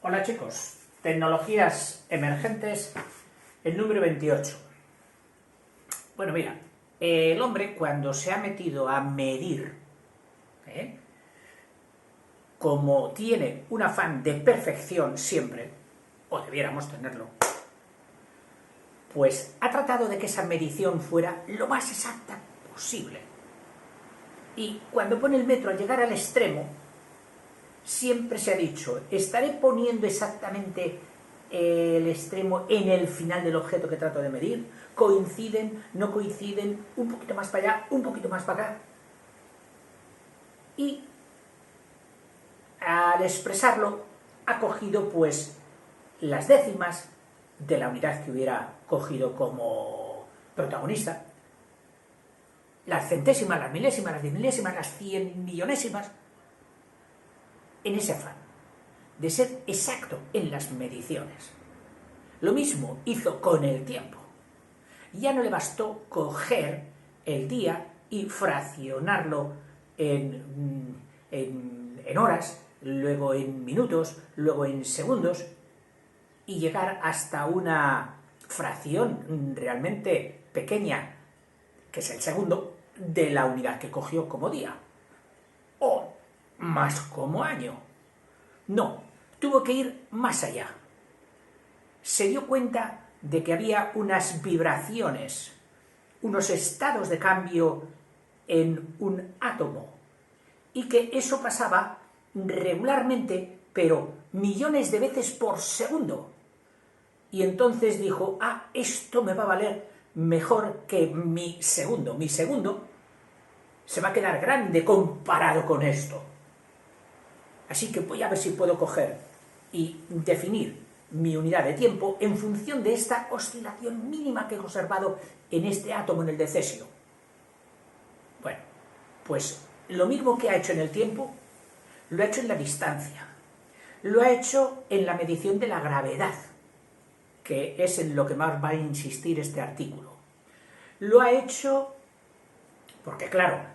Hola chicos, tecnologías emergentes, el número 28. Bueno, mira, el hombre cuando se ha metido a medir, como tiene un afán de perfección siempre, o debiéramos tenerlo, pues ha tratado de que esa medición fuera lo más exacta posible. Y cuando pone el metro a llegar al extremo, siempre se ha dicho, estaré poniendo exactamente el extremo en el final del objeto que trato de medir, coinciden, no coinciden, un poquito más para allá, un poquito más para acá. Y al expresarlo ha cogido pues las décimas de la unidad que hubiera cogido como protagonista, las centésimas, las milésimas, las diezmilésimas, las 100 millonésimas, en ese afán de ser exacto en las mediciones. Lo mismo hizo con el tiempo. Ya no le bastó coger el día y fraccionarlo en horas, luego en minutos, luego en segundos, y llegar hasta una fracción realmente pequeña, que es el segundo, de la unidad que cogió como día, o más como año. No, tuvo que ir más allá. Se dio cuenta de que había unas vibraciones, unos estados de cambio en un átomo, y que eso pasaba regularmente, pero millones de veces por segundo. Y entonces dijo, esto me va a valer mejor que mi segundo. Mi segundo se va a quedar grande comparado con esto. Así que voy a ver si puedo coger y definir mi unidad de tiempo en función de esta oscilación mínima que he observado en este átomo, en el de cesio. Bueno, pues lo mismo que ha hecho en el tiempo, lo ha hecho en la distancia. Lo ha hecho en la medición de la gravedad, que es en lo que más va a insistir este artículo. Lo ha hecho porque, claro,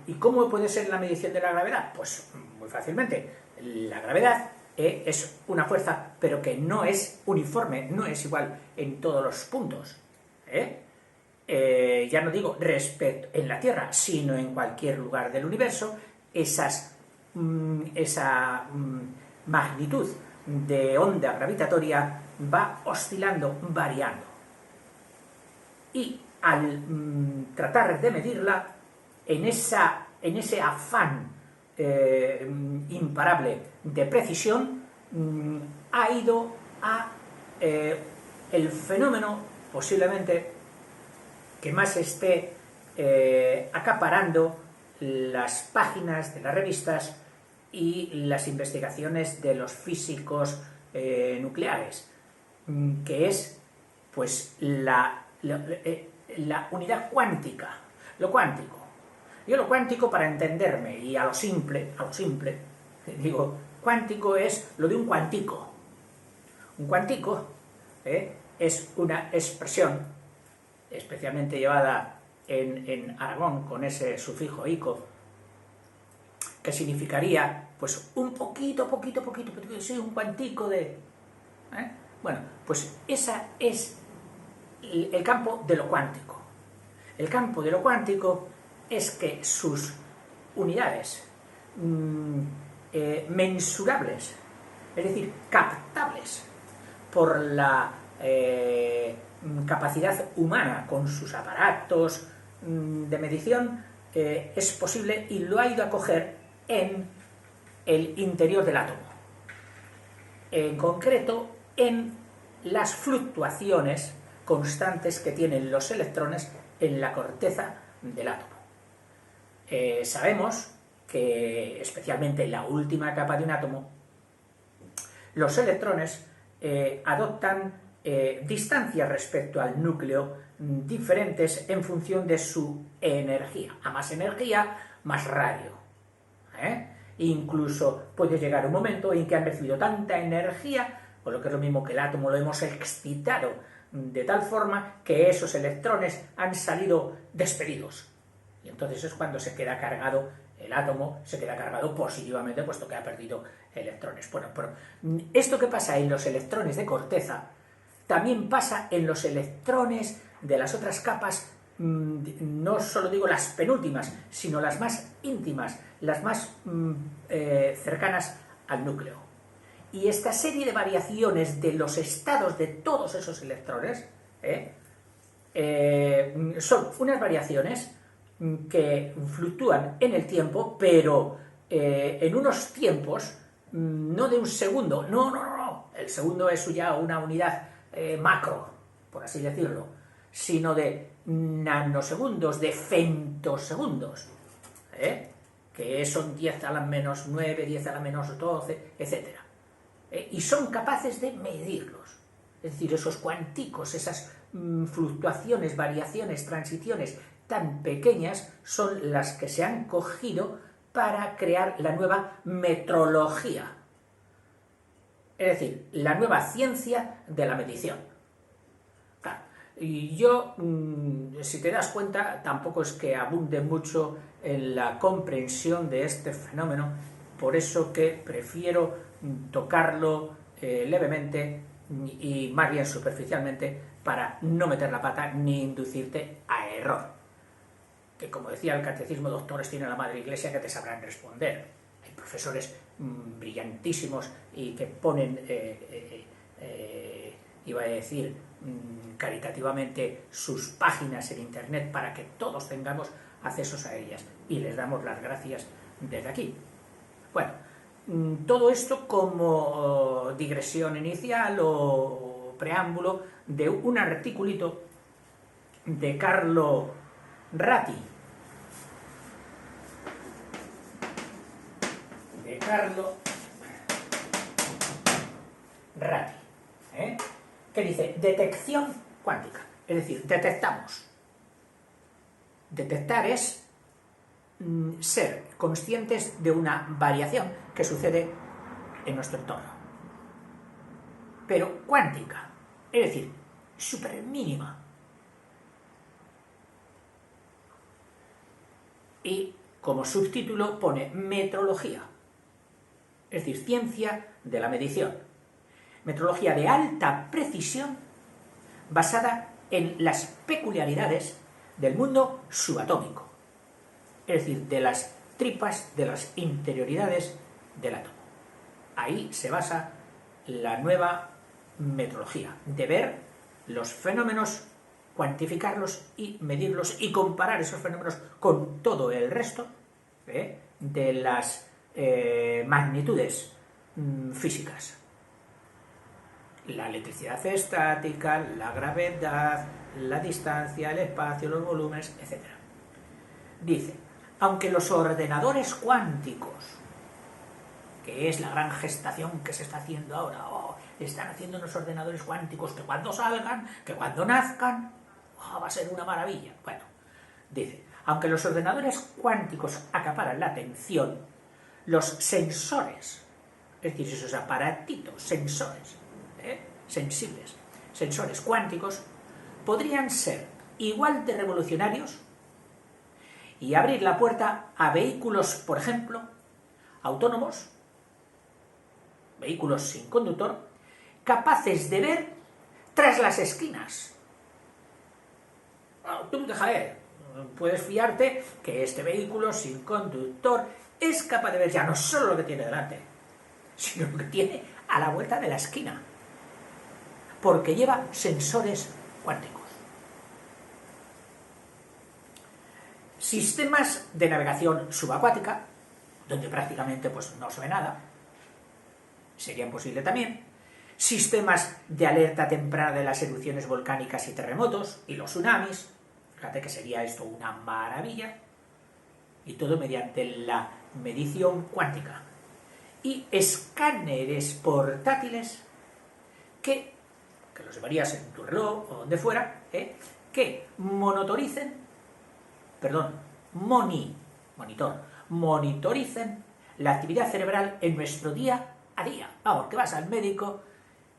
¿y cómo puede ser la medición de la gravedad? Pues muy fácilmente. La gravedad es una fuerza, pero que no es uniforme, no es igual en todos los puntos. Ya no digo respecto en la Tierra, sino en cualquier lugar del universo, esa magnitud de onda gravitatoria va oscilando, variando. Y al tratar de medirla, en ese afán imparable de precisión, ha ido a el fenómeno posiblemente que más esté acaparando las páginas de las revistas y las investigaciones de los físicos nucleares, que es pues la unidad cuántica, lo cuántico. Yo lo cuántico, para entenderme, y a lo simple, digo, cuántico es lo de un cuantico. Un cuantico es una expresión especialmente llevada en Aragón con ese sufijo ico, que significaría pues un poquito, sí, un cuantico de... Bueno, pues esa es el campo de lo cuántico. El campo de lo cuántico es que sus unidades mensurables, es decir, captables por la capacidad humana con sus aparatos de medición, es posible, y lo ha ido a coger en el interior del átomo. En concreto, en las fluctuaciones constantes que tienen los electrones en la corteza del átomo. Sabemos que, especialmente en la última capa de un átomo, los electrones adoptan distancias respecto al núcleo diferentes en función de su energía. A más energía, más radio. Incluso puede llegar un momento en que han recibido tanta energía, o lo que es lo mismo que el átomo lo hemos excitado de tal forma que esos electrones han salido despedidos. Y entonces es cuando se queda cargado el átomo se queda cargado positivamente puesto que ha perdido electrones. Bueno, pero esto que pasa en los electrones de corteza también pasa en los electrones de las otras capas, no solo digo las penúltimas, sino las más íntimas, las más cercanas al núcleo. Y esta serie de variaciones de los estados de todos esos electrones son unas variaciones que fluctúan en el tiempo, pero en unos tiempos no de un segundo, no, el segundo es ya una unidad macro, por así decirlo, sino de nanosegundos, de femtosegundos, que son 10 a la menos 9, 10 a la menos 12, etc. Y son capaces de medirlos, es decir, esos cuanticos, esas fluctuaciones, variaciones, transiciones tan pequeñas son las que se han cogido para crear la nueva metrología, es decir, la nueva ciencia de la medición. Claro, y yo, si te das cuenta, tampoco es que abunde mucho en la comprensión de este fenómeno, por eso que prefiero tocarlo levemente y más bien superficialmente para no meter la pata ni inducirte a error. Que como decía el catecismo, doctores tiene la Madre Iglesia que te sabrán responder. Hay profesores brillantísimos y que ponen, iba a decir, caritativamente sus páginas en internet para que todos tengamos accesos a ellas y les damos las gracias desde aquí. Bueno, todo esto como digresión inicial o preámbulo de un articulito de Carlo Ratti. Que dice detección cuántica, es decir, detectamos. Detectar es ser conscientes de una variación que sucede en nuestro entorno, pero cuántica, es decir, súper mínima. Y como subtítulo pone metrología, es decir, ciencia de la medición. Metrología de alta precisión basada en las peculiaridades del mundo subatómico, es decir, de las tripas, de las interioridades del átomo. Ahí se basa la nueva metrología, de ver los fenómenos, cuantificarlos y medirlos y comparar esos fenómenos con todo el resto de las magnitudes físicas. La electricidad estática, la gravedad, la distancia, el espacio, los volúmenes, etc. Dice, aunque los ordenadores cuánticos, que es la gran gestación que se está haciendo ahora, están haciendo unos ordenadores cuánticos que cuando salgan, que cuando nazcan, va a ser una maravilla. Bueno, dice, aunque los ordenadores cuánticos acaparan la atención, los sensores, es decir, esos aparatitos, sensores, sensibles, sensores cuánticos, podrían ser igual de revolucionarios y abrir la puerta a vehículos, por ejemplo, autónomos, vehículos sin conductor, capaces de ver tras las esquinas. Tú déjale, puedes fiarte que este vehículo sin conductor es capaz de ver ya no solo lo que tiene delante, sino lo que tiene a la vuelta de la esquina, porque lleva sensores cuánticos. Sistemas de navegación subacuática, donde prácticamente pues, no se ve nada, serían posibles también. Sistemas de alerta temprana de las erupciones volcánicas y terremotos y los tsunamis, fíjate que sería esto una maravilla, y todo mediante la medición cuántica. Y escáneres portátiles que los llevarías en tu reloj o donde fuera, que monitoricen la actividad cerebral en nuestro día a día. Vamos, que vas al médico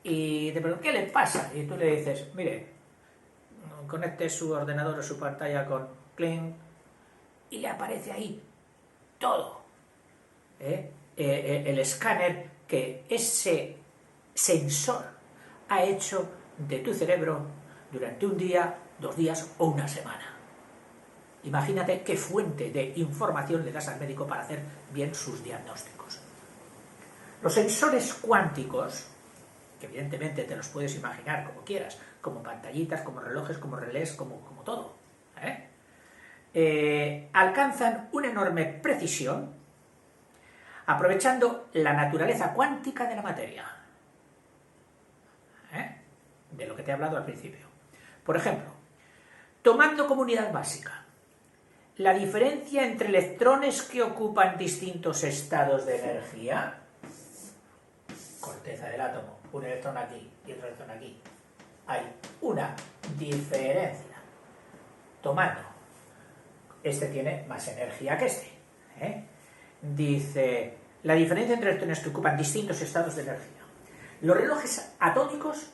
y te preguntan, ¿qué le pasa? Y tú le dices, mire, conecte su ordenador o su pantalla con Kling y le aparece ahí todo. El escáner que ese sensor ha hecho de tu cerebro durante un día, 2 días o una semana. Imagínate qué fuente de información le das al médico para hacer bien sus diagnósticos. Los sensores cuánticos, que evidentemente te los puedes imaginar como quieras, como pantallitas, como relojes, como relés, como todo, alcanzan una enorme precisión aprovechando la naturaleza cuántica de la materia, de lo que te he hablado al principio. Por ejemplo, tomando como unidad básica la diferencia entre electrones que ocupan distintos estados de energía, corteza del átomo, un electrón aquí y otro electrón aquí, hay una diferencia. Tomando, este tiene más energía que este. Dice, la diferencia entre electrones que ocupan distintos estados de energía. Los relojes atómicos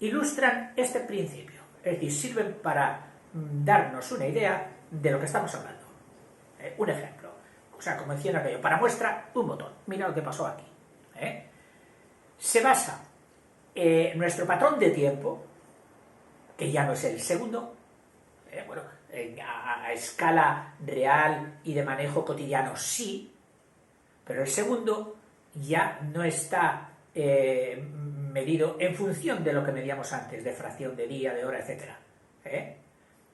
ilustran este principio, es decir, sirven para darnos una idea de lo que estamos hablando. Un ejemplo, o sea, como decía aquello, para muestra, un botón. Mira lo que pasó aquí. Se basa nuestro patrón de tiempo, que ya no es el segundo, a escala real y de manejo cotidiano sí, pero el segundo ya no está medido en función de lo que medíamos antes, de fracción de día, de hora, etc.,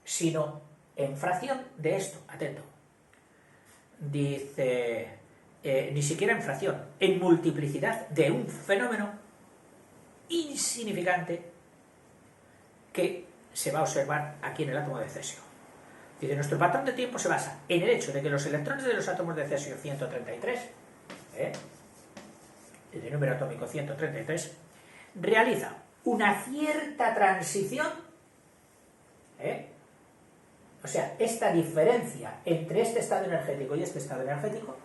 sino en fracción de esto, atento. Dice, ni siquiera en fracción, en multiplicidad de un fenómeno insignificante que se va a observar aquí en el átomo de cesio. Dice, nuestro patrón de tiempo se basa en el hecho de que los electrones de los átomos de cesio 133, el de número atómico 133, realiza una cierta transición, o sea, esta diferencia entre este estado energético y este estado energético,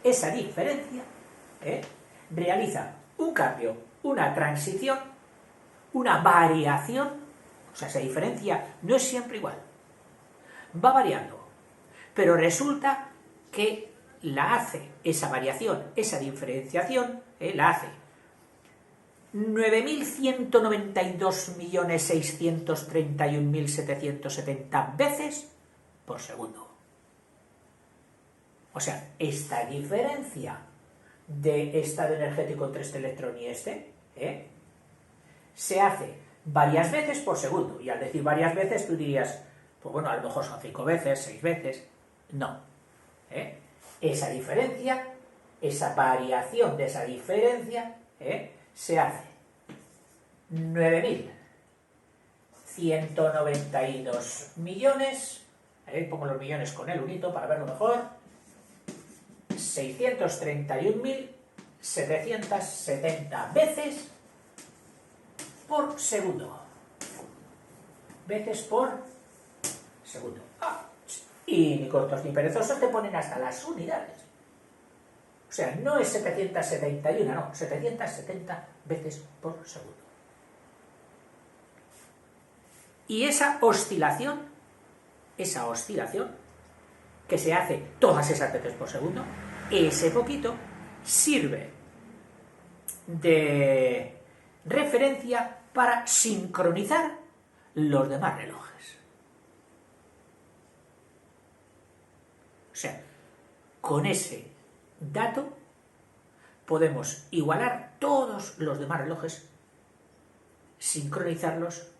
esa diferencia realiza un cambio, una transición, una variación, o sea, esa diferencia no es siempre igual, va variando, pero resulta que la hace, esa variación, esa diferenciación, la hace 9.192.631.770 veces por segundo. O sea, esta diferencia de estado energético entre este electrón y este, se hace varias veces por segundo. Y al decir varias veces tú dirías, pues bueno, a lo mejor son 5 veces, 6 veces. No. Esa diferencia, esa variación de esa diferencia, se hace 9.192 millones, pongo los millones con el unito para verlo mejor, 631.770 veces por segundo. Veces por segundo. Y ni cortos ni perezosos te ponen hasta las unidades. O sea, no es 771, no, 770 veces por segundo. Y esa oscilación que se hace todas esas veces por segundo, ese poquito sirve de referencia para sincronizar los demás relojes. O sea, con ese dato podemos igualar todos los demás relojes, sincronizarlos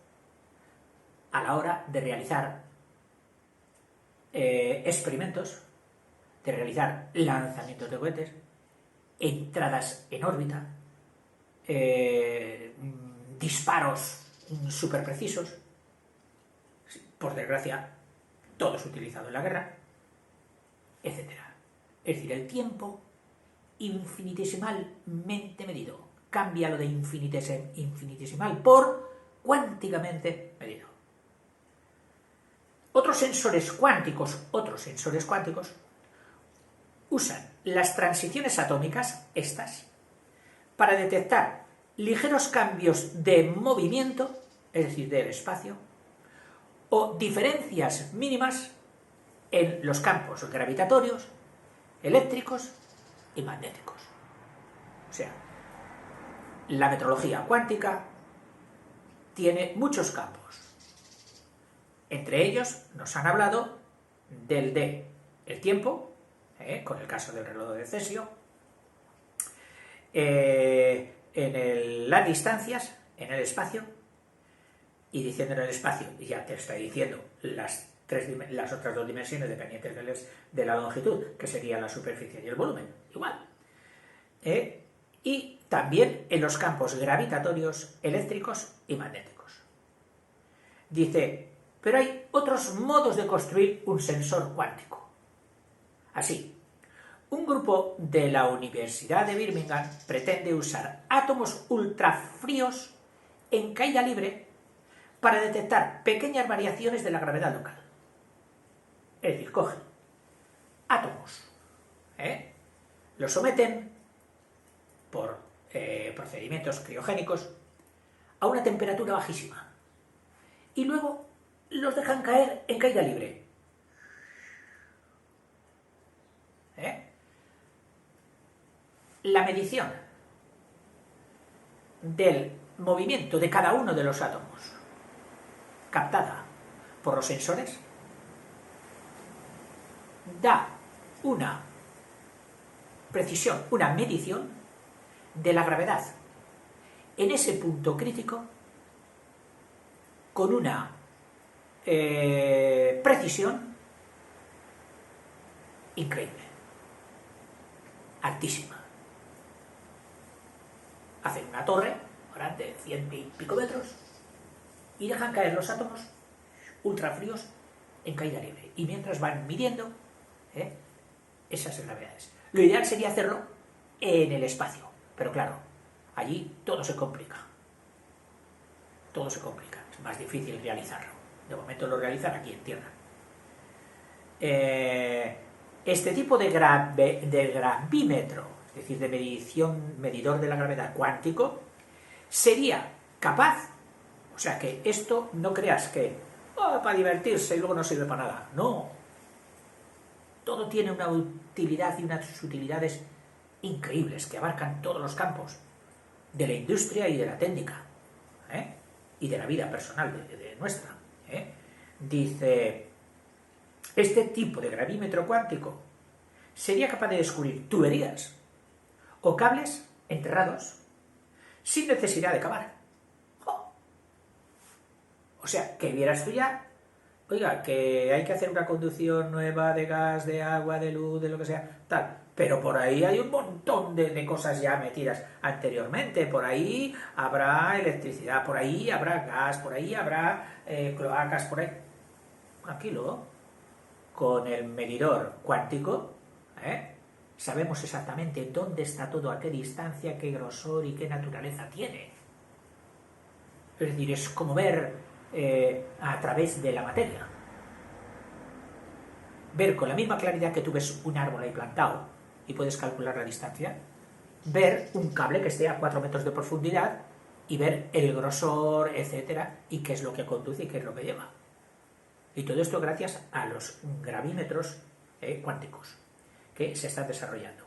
a la hora de realizar experimentos, de realizar lanzamientos de cohetes, entradas en órbita, disparos súper precisos, por desgracia, todos utilizados en la guerra, etc. Es decir, el tiempo infinitesimalmente medido. Cambia lo de infinitesimal por cuánticamente medido. Otros sensores cuánticos usan las transiciones atómicas, estas, para detectar ligeros cambios de movimiento, es decir, del espacio, o diferencias mínimas en los campos gravitatorios, eléctricos y magnéticos. O sea, la metrología cuántica tiene muchos campos. Entre ellos nos han hablado del tiempo, con el caso del reloj de Cesio, las distancias en el espacio, y diciendo en el espacio, ya te estoy diciendo las otras dos dimensiones dependientes de la longitud, que serían la superficie y el volumen, igual. Y también en los campos gravitatorios, eléctricos y magnéticos. Dice, pero hay otros modos de construir un sensor cuántico. Así, un grupo de la Universidad de Birmingham pretende usar átomos ultrafríos en caída libre para detectar pequeñas variaciones de la gravedad local. Es decir, cogen átomos, los someten por procedimientos criogénicos a una temperatura bajísima y luego los dejan caer en caída libre. La medición del movimiento de cada uno de los átomos captada por los sensores da una precisión, una medición de la gravedad en ese punto crítico con una precisión increíble, altísima. Hacen una torre grande de 100 y pico metros y dejan caer los átomos ultrafríos en caída libre. Y mientras van midiendo esas gravedades. Lo ideal sería hacerlo en el espacio. Pero claro, allí todo se complica. Todo se complica. Es más difícil realizarlo. De momento lo realizan aquí en Tierra. Este tipo de gravímetro, es decir, de medidor de la gravedad cuántico, sería capaz, o sea que esto no creas que para divertirse y luego no sirve para nada. No. Todo tiene una utilidad y unas utilidades increíbles que abarcan todos los campos de la industria y de la técnica, y de la vida personal de nuestra. Dice, este tipo de gravímetro cuántico sería capaz de descubrir tuberías o cables enterrados sin necesidad de cavar. O sea, que vieras tú ya, oiga, que hay que hacer una conducción nueva de gas, de agua, de luz, de lo que sea, tal. Pero por ahí hay un montón de cosas ya metidas anteriormente. Por ahí habrá electricidad, por ahí habrá gas, por ahí habrá cloacas, por ahí. Tranquilo. Con el medidor cuántico, sabemos exactamente dónde está todo, a qué distancia, qué grosor y qué naturaleza tiene. Es decir, es como ver a través de la materia. Ver con la misma claridad que tú ves un árbol ahí plantado y puedes calcular la distancia, ver un cable que esté a 4 metros de profundidad y ver el grosor, etcétera, y qué es lo que conduce y qué es lo que lleva. Y todo esto gracias a los gravímetros cuánticos que se están desarrollando.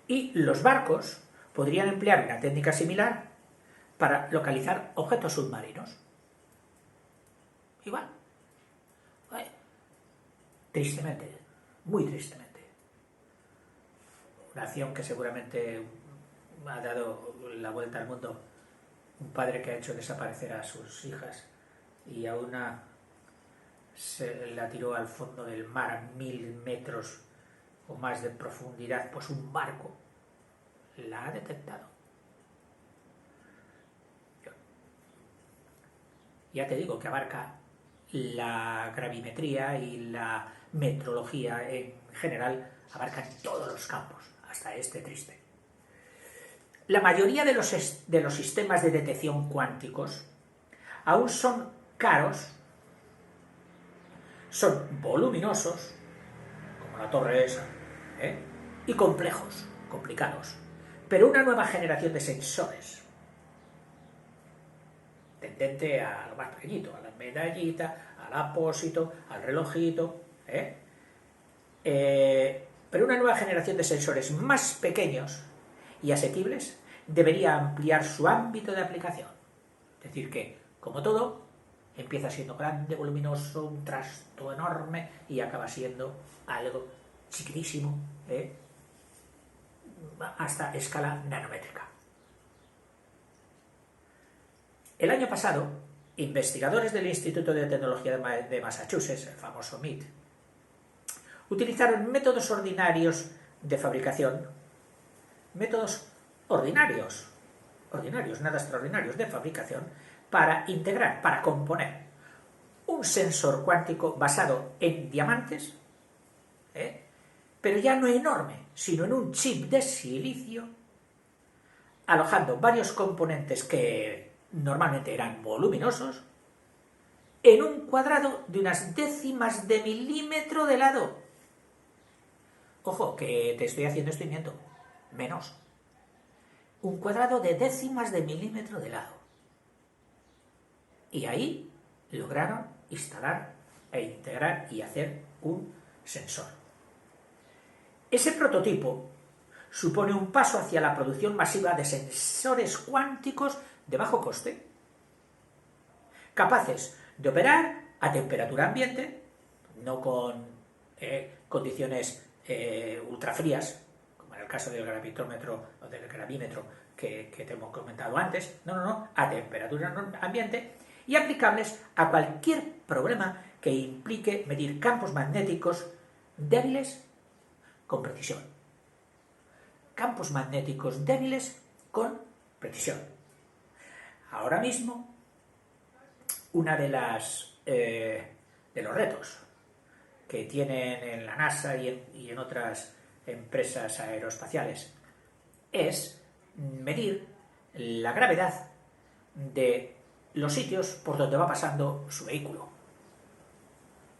Y los barcos podrían emplear una técnica similar para localizar objetos submarinos. Igual. Tristemente, muy tristemente. Una acción que seguramente ha dado la vuelta al mundo. Un padre que ha hecho desaparecer a sus hijas y a una se la tiró al fondo del mar a 1000 metros o más de profundidad, pues un barco la ha detectado. Ya te digo que abarca la gravimetría y la metrología en general, abarcan todos los campos, hasta este triste. La mayoría de los sistemas de detección cuánticos aún son caros, son voluminosos, como la torre esa, y complejos, complicados. Pero una nueva generación de sensores, tendente a lo más pequeñito, a la medallita, al apósito, al relojito, Pero una nueva generación de sensores más pequeños y asequibles debería ampliar su ámbito de aplicación. Es decir, que, como todo, empieza siendo grande, voluminoso, un trasto enorme y acaba siendo algo chiquitísimo, hasta escala nanométrica. El año pasado, investigadores del Instituto de Tecnología de Massachusetts, el famoso MIT, utilizaron métodos ordinarios de fabricación, métodos ordinarios, nada extraordinarios, de fabricación, para integrar, para componer un sensor cuántico basado en diamantes, pero ya no enorme, sino en un chip de silicio, alojando varios componentes que normalmente eran voluminosos, en un cuadrado de unas décimas de milímetro de lado. Ojo, que te estoy haciendo esto y miento. Menos. Un cuadrado de décimas de milímetro de lado. Y ahí lograron instalar e integrar y hacer un sensor. Ese prototipo supone un paso hacia la producción masiva de sensores cuánticos de bajo coste, capaces de operar a temperatura ambiente, no con condiciones ultrafrías, como en el caso del gravitómetro o del gravímetro que te hemos comentado antes, no, a temperatura ambiente, y aplicables a cualquier problema que implique medir campos magnéticos débiles con precisión. Campos magnéticos débiles con precisión. Ahora mismo, una de los retos que tienen en la NASA y en otras empresas aeroespaciales es medir la gravedad de los sitios por donde va pasando su vehículo.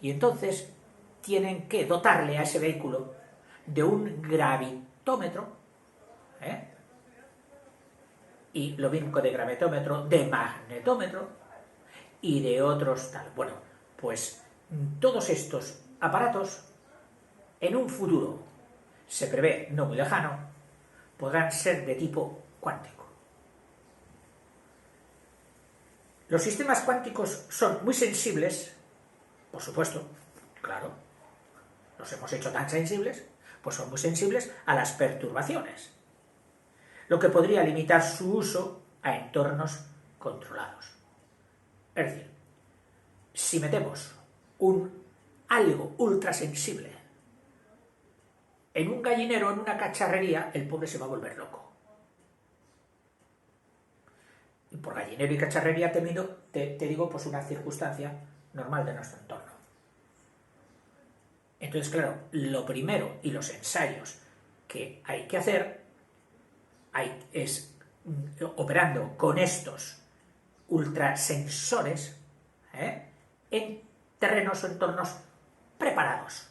Y entonces tienen que dotarle a ese vehículo de un gravitómetro, y lo mismo de gravitómetro, de magnetómetro y de otros tal. Bueno, pues todos estos aparatos en un futuro, se prevé no muy lejano, podrán ser de tipo cuántico. Los sistemas cuánticos son muy sensibles, por supuesto, claro, los hemos hecho tan sensibles, pues son muy sensibles a las perturbaciones, lo que podría limitar su uso a entornos controlados. Es decir, si metemos algo ultrasensible en un gallinero, en una cacharrería, el pobre se va a volver loco. Y por gallinero y cacharrería te digo pues una circunstancia normal de nuestro entorno. Entonces, claro, lo primero y los ensayos que hay que hacer es operando con estos ultrasensores en terrenos o entornos preparados,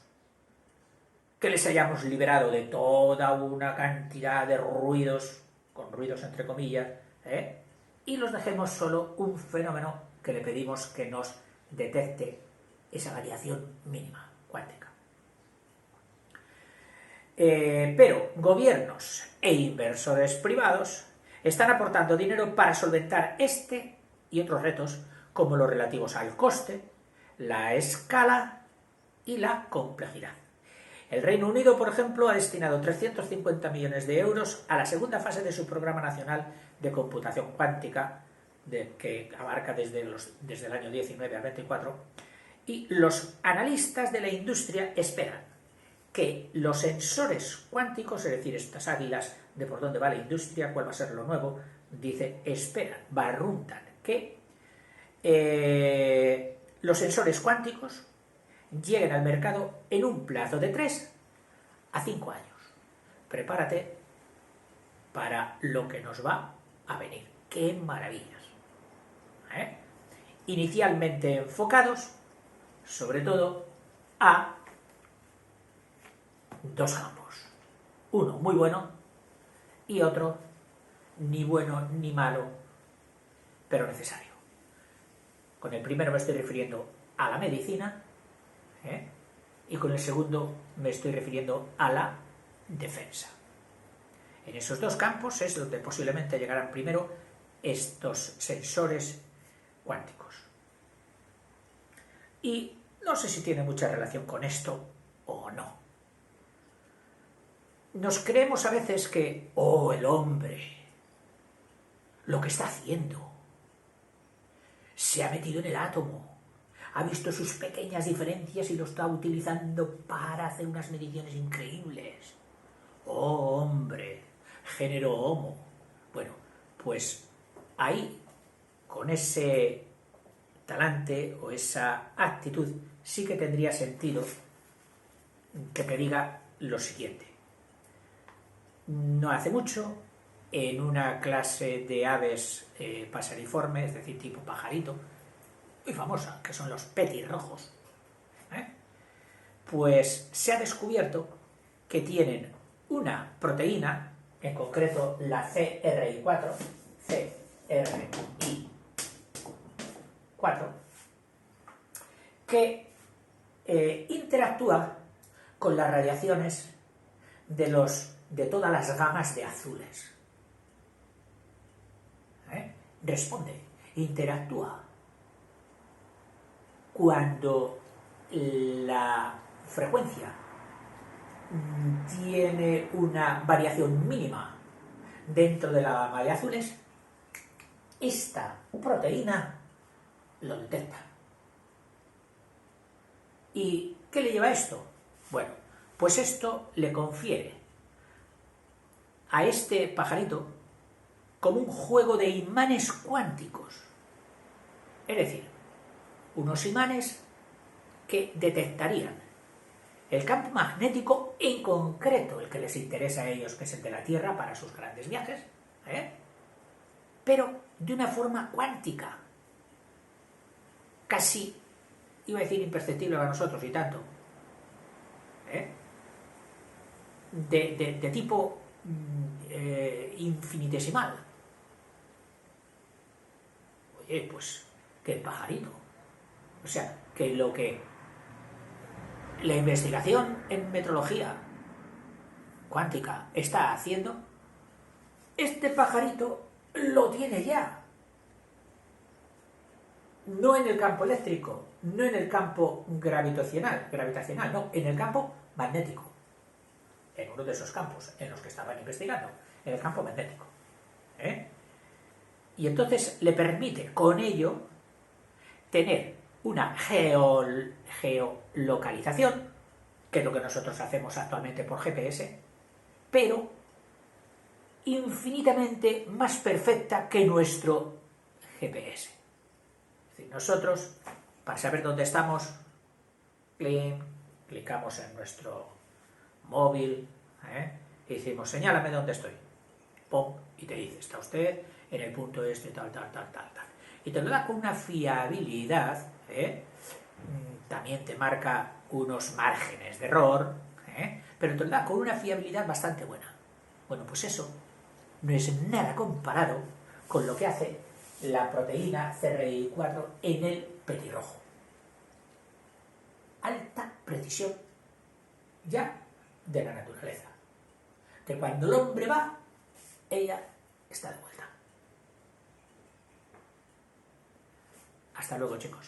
que les hayamos liberado de toda una cantidad de ruidos, con ruidos entre comillas, y los dejemos solo un fenómeno que le pedimos que nos detecte esa variación mínima cuántica. Pero gobiernos e inversores privados están aportando dinero para solventar este y otros retos, como los relativos al coste, la escala y la complejidad. El Reino Unido, por ejemplo, ha destinado 350 millones de euros a la segunda fase de su Programa Nacional de Computación Cuántica, que abarca desde el año 19 al 24, y los analistas de la industria esperan que los sensores cuánticos, es decir, estas águilas de por dónde va la industria, cuál va a ser lo nuevo, barruntan que los sensores cuánticos lleguen al mercado en un plazo de 3 a 5 años. Prepárate para lo que nos va a venir. ¡Qué maravillas! Inicialmente enfocados, sobre todo, a dos campos. Uno muy bueno y otro ni bueno ni malo, pero necesario. Con el primero me estoy refiriendo a la medicina, y con el segundo me estoy refiriendo a la defensa. En esos dos campos es donde posiblemente llegarán primero estos sensores cuánticos. Y no sé si tiene mucha relación con esto o no. Nos creemos a veces que, oh, el hombre, lo que está haciendo, se ha metido en el átomo, ha visto sus pequeñas diferencias y lo está utilizando para hacer unas mediciones increíbles. Oh, hombre, género homo. Bueno, pues ahí, con ese talante o esa actitud, sí que tendría sentido que te diga lo siguiente. No hace mucho, en una clase de aves paseriformes, es decir, tipo pajarito, muy famosa, que son los petirrojos, pues se ha descubierto que tienen una proteína, en concreto la CRI4, que interactúa con las radiaciones de todas las gamas de azules. Responde, interactúa. Cuando la frecuencia tiene una variación mínima dentro de la gama de azules, esta proteína lo detecta. ¿Y qué le lleva a esto? Bueno, pues esto le confiere a este pajarito como un juego de imanes cuánticos. Es decir, unos imanes que detectarían el campo magnético, en concreto el que les interesa a ellos, que es el de la Tierra para sus grandes viajes, pero de una forma cuántica, casi, iba a decir imperceptible para nosotros y tanto, de tipo infinitesimal. Oye, pues que el pajarito, o sea, que lo que la investigación en metrología cuántica está haciendo, este pajarito lo tiene ya. No en el campo eléctrico, no en el campo gravitacional, no, en el campo magnético. En uno de esos campos en los que estaban investigando, en el campo magnético. Y entonces le permite con ello tener una geolocalización, que es lo que nosotros hacemos actualmente por GPS, pero infinitamente más perfecta que nuestro GPS. Es decir, nosotros, para saber dónde estamos, clicamos en nuestro móvil y decimos, señálame dónde estoy. ¡Pum! Y te dice, está usted en el punto este, tal. Y te lo da con una fiabilidad, también te marca unos márgenes de error, pero te lo da con una fiabilidad bastante buena. Bueno, pues eso no es nada comparado con lo que hace la proteína CRI4 en el petirrojo. Alta precisión ya de la naturaleza. Que cuando el hombre va, ella está de vuelta. Hasta luego, chicos.